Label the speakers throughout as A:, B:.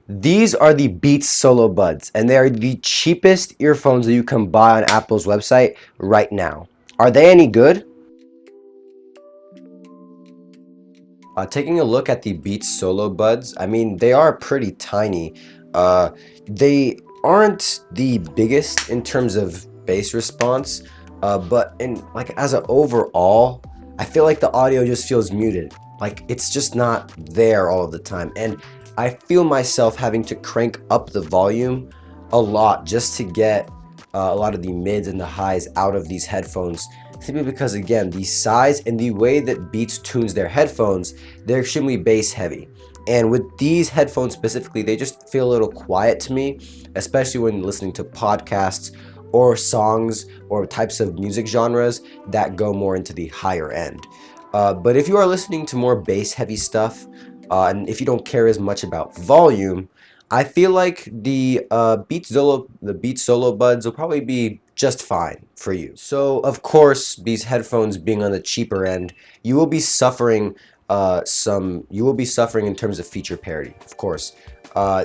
A: These are the Beats Solo Buds, and they are the cheapest earphones that you can buy on Apple's website right now. Are they any good? Taking a look at the Beats Solo Buds, I mean, they are pretty tiny. Uh, they aren't the biggest in terms of bass response, but in like as an overall, I feel like the audio just feels muted. Like it's just not there all the time, and I feel myself having to crank up the volume a lot just to get a lot of the mids and the highs out of these headphones, simply because again the size and the way that Beats tunes their headphones, they're extremely bass heavy, and with these headphones specifically they just feel a little quiet to me, especially when listening to podcasts or songs or types of music genres that go more into the higher end. But if you are listening to more bass heavy stuff, and if you don't care as much about volume, I feel like the Beats Solo Buds will probably be just fine for you. So of course, these headphones being on the cheaper end, you will be suffering you will be suffering in terms of feature parity, of course.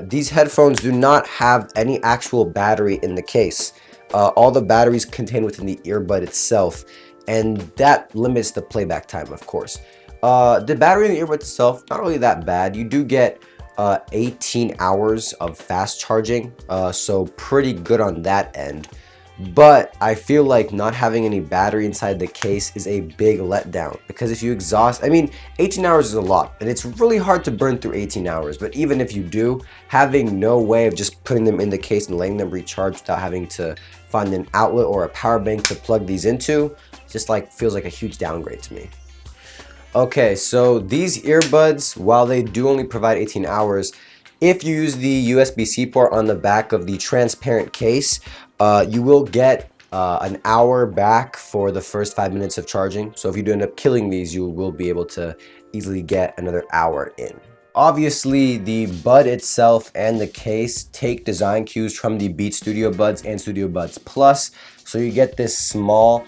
A: These headphones do not have any actual battery in the case. All the batteries contained within the earbud itself, and that limits the playback time, of course. The battery in the earbud itself, not really that bad. You do get 18 hours of fast charging, so pretty good on that end. But I feel like not having any battery inside the case is a big letdown, because if you exhaust, I mean, 18 hours is a lot, and it's really hard to burn through 18 hours. But even if you do, having no way of just putting them in the case and letting them recharge without having to find an outlet or a power bank to plug these into, just like feels like a huge downgrade to me. Okay, so these earbuds, while they do only provide 18 hours, if you use the USB-C port on the back of the transparent case, you will get an hour back for the first 5 minutes of charging. So if you do end up killing these, you will be able to easily get another hour in. Obviously, the bud itself and the case take design cues from the Beats Studio Buds and Studio Buds Plus. So you get this small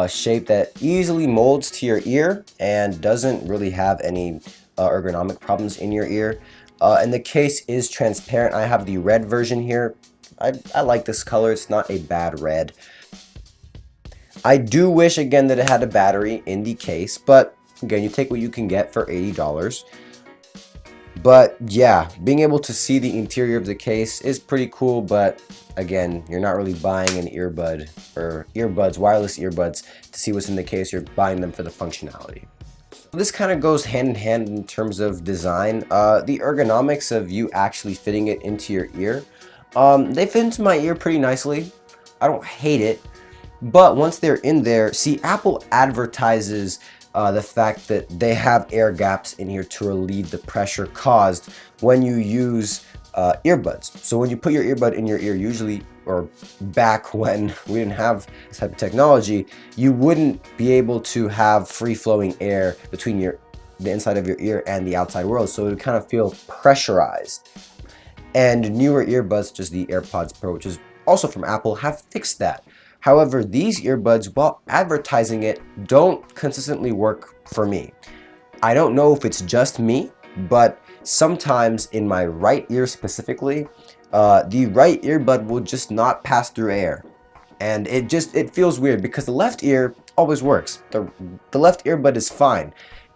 A: shape that easily molds to your ear and doesn't really have any ergonomic problems in your ear. And the case is transparent. I have the red version here. I like this color. It's not a bad red. I do wish again that it had a battery in the case, but again, you take what you can get for $80. But yeah, being able to see the interior of the case is pretty cool, but again, you're not really buying an earbud or earbuds, wireless earbuds, to see what's in the case. You're buying them for the functionality. This kind of goes hand in hand in terms of design. The ergonomics of you actually fitting it into your ear, they fit into my ear pretty nicely. I don't hate it, but once they're in there, see, Apple advertises the fact that they have air gaps in here to relieve the pressure caused when you use earbuds. So when you put your earbud in your ear, usually, or back when we didn't have this type of technology, you wouldn't be able to have free-flowing air between the inside of your ear and the outside world. So it would kind of feel pressurized. And newer earbuds, such as the AirPods Pro, which is also from Apple, have fixed that. However, these earbuds, while advertising it, don't consistently work for me. I don't know if it's just me, but sometimes in my right ear specifically, the right earbud will just not pass through air. And it feels weird because the left ear always works. The left earbud is fine,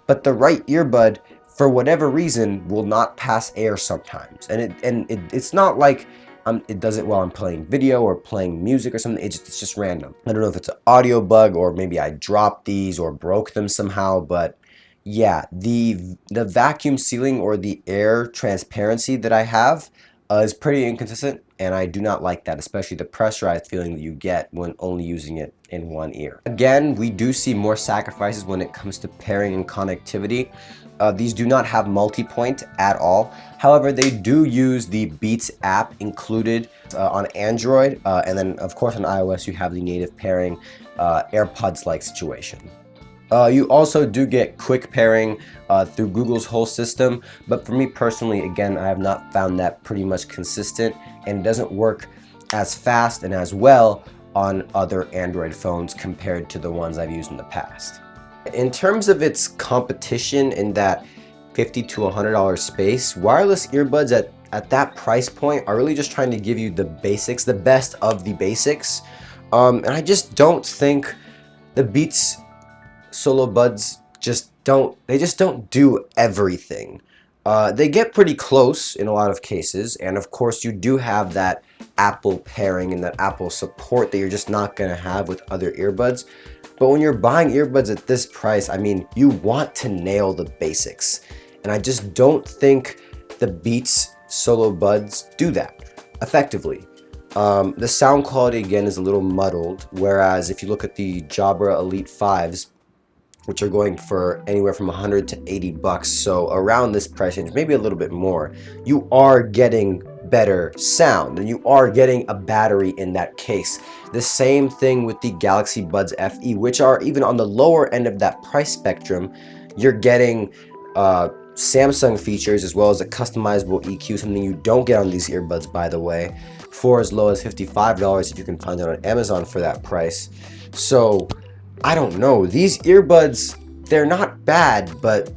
A: but the right earbud, for whatever reason, will not pass air sometimes. And it's not like it does it while I'm playing video or playing music or something. It's just random. I don't know if it's an audio bug or maybe I dropped these or broke them somehow, but yeah, the vacuum sealing or the air transparency that I have is pretty inconsistent, and I do not like that, especially the pressurized feeling that you get when only using it in one ear. Again, we do see more sacrifices when it comes to pairing and connectivity. These do not have multi-point at all. However, they do use the Beats app included on Android, and then of course on iOS you have the native pairing AirPods-like situation. You also do get quick pairing through Google's whole system, but for me personally, again, I have not found that pretty much consistent, and it doesn't work as fast and as well on other Android phones compared to the ones I've used in the past. In terms of its competition in that $50 to $100 space, wireless earbuds at at that price point are really just trying to give you the basics, the best of the basics. And I just don't think the Beats Solo Buds just don't do everything. They get pretty close in a lot of cases, and of course you do have that Apple pairing and that Apple support that you're just not gonna have with other earbuds. But when you're buying earbuds at this price, I mean, you want to nail the basics. And I just don't think the Beats Solo Buds do that effectively. The sound quality again is a little muddled, whereas if you look at the Jabra Elite 5s, which are going for anywhere from 100 to 80 bucks, so around this price range, maybe a little bit more, you are getting better sound and you are getting a battery in that case. The same thing with the Galaxy Buds FE, which are even on the lower end of that price spectrum. You're getting Samsung features as well as a customizable EQ, something you don't get on these earbuds, by the way, for as low as $55 if you can find it on Amazon for that price. So I don't know, these earbuds, they're not bad, but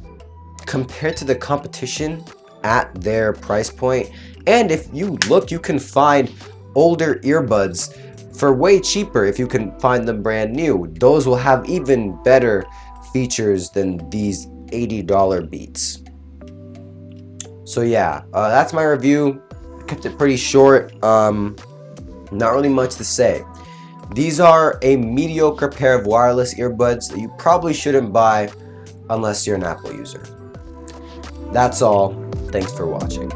A: compared to the competition at their price point, and if you look, you can find older earbuds for way cheaper if you can find them brand new. Those will have even better features than these $80 Beats. So yeah, that's my review. Kept it pretty short. Not really much to say. These are a mediocre pair of wireless earbuds that you probably shouldn't buy unless you're an Apple user. That's all. Thanks for watching.